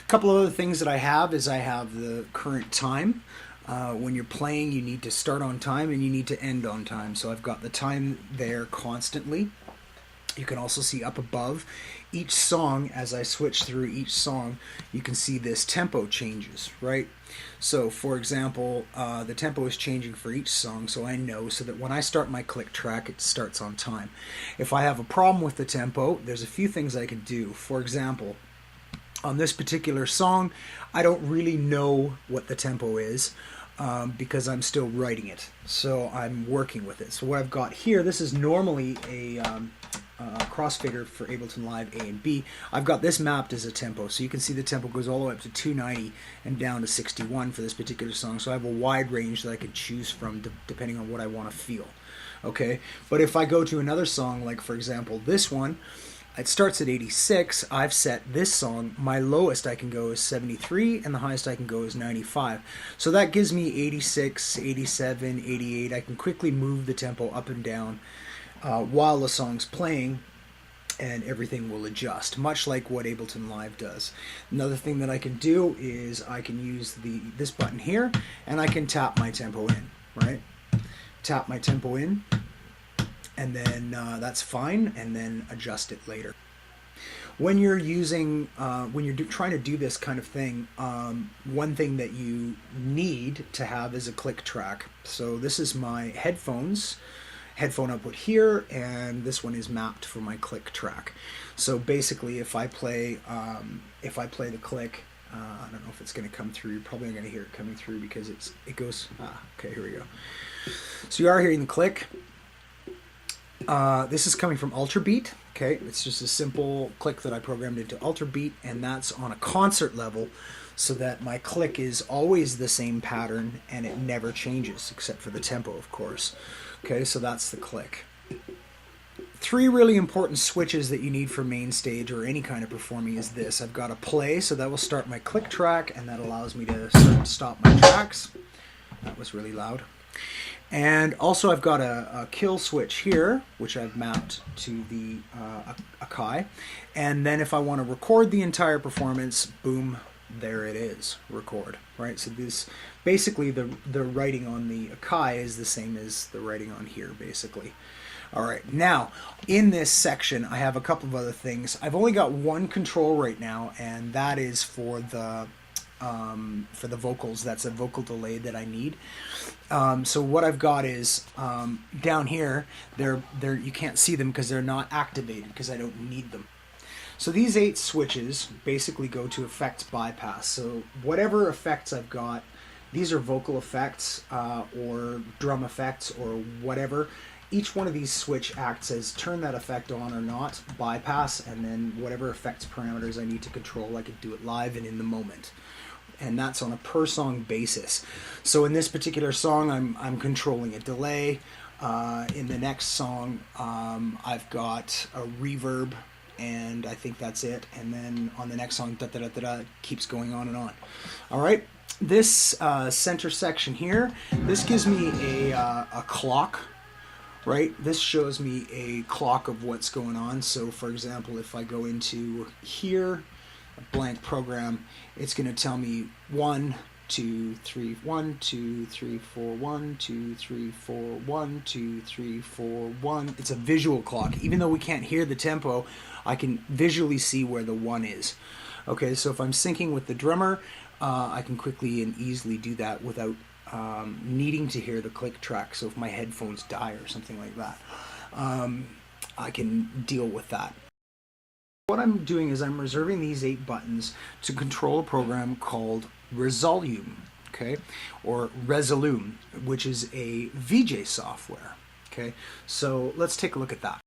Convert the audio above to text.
A couple of other things that I have is I have the current time. When you're playing, you need to start on time and you need to end on time. So I've got the time there constantly. You can also see up above each song, as I switch through each song, you can see this tempo changes, right? So for example, the tempo is changing for each song, so I know so that when I start my click track, it starts on time. If I have a problem with the tempo, there's a few things I can do. For example, on this particular song, I don't really know what the tempo is because I'm still writing it. So I'm working with it. So what I've got here, this is normally a crossfigure for Ableton Live A and B. I've got this mapped as a tempo, so you can see the tempo goes all the way up to 290 and down to 61 for this particular song. So I have a wide range that I can choose from depending on what I want to feel. Okay, but if I go to another song, like for example this one, it starts at 86. I've set this song, my lowest I can go is 73 and the highest I can go is 95. So that gives me 86, 87, 88. I can quickly move the tempo up and down while the song's playing, and everything will adjust, much like what Ableton Live does. Another thing that I can do is I can use this button here, and I can tap my tempo in, right? Tap my tempo in, and then that's fine, and then adjust it later. When you're using, when you're trying to do this kind of thing, one thing that you need to have is a click track. So this is my headphone output here, and this one is mapped for my click track. So basically, if I play the click, I don't know if it's going to come through. You're probably not going to hear it coming through because it goes. Okay, here we go. So you are hearing the click. This is coming from Ultrabeat. Okay, it's just a simple click that I programmed into Ultrabeat, and that's on a concert level, so that my click is always the same pattern and it never changes, except for the tempo, of course. Okay, so that's the click. Three really important switches that you need for MainStage or any kind of performing is this. I've got a play, so that will start my click track, and that allows me to stop my tracks. That was really loud. And also I've got a kill switch here, which I've mapped to the Akai. And then if I want to record the entire performance, boom, there it is, record, right? So this, basically the writing on the Akai is the same as the writing on here, basically. All right, now in this section I have a couple of other things. I've only got one control right now, and that is for the vocals. That's a vocal delay that I need. So what I've got is down here, you can't see them because they're not activated because I don't need them. So these 8 switches basically go to effects bypass. So whatever effects I've got, these are vocal effects or drum effects or whatever. Each one of these switch acts as turn that effect on or not, bypass, and then whatever effects parameters I need to control, I can do it live and in the moment. And that's on a per song basis. So in this particular song, I'm controlling a delay. In the next song, I've got a reverb, and I think that's it. And then on the next song, it keeps going on and on. All right, this center section here, this gives me a clock. Right, this shows me a clock of what's going on. So for example, if I go into here, a blank program, it's going to tell me 1, 2, 3, 1, 2, 3, 4, 1, 2, 3, 4, 1, 2, 3, 4, 1. It's a visual clock. Even though we can't hear the tempo, I can visually see where the 1 is. Okay, so if I'm syncing with the drummer, I can quickly and easily do that without needing to hear the click track. So if my headphones die or something like that, I can deal with that. What I'm doing is I'm reserving these 8 buttons to control a program called Resolume, okay, or Resolume, which is a VJ software. Okay, so let's take a look at that.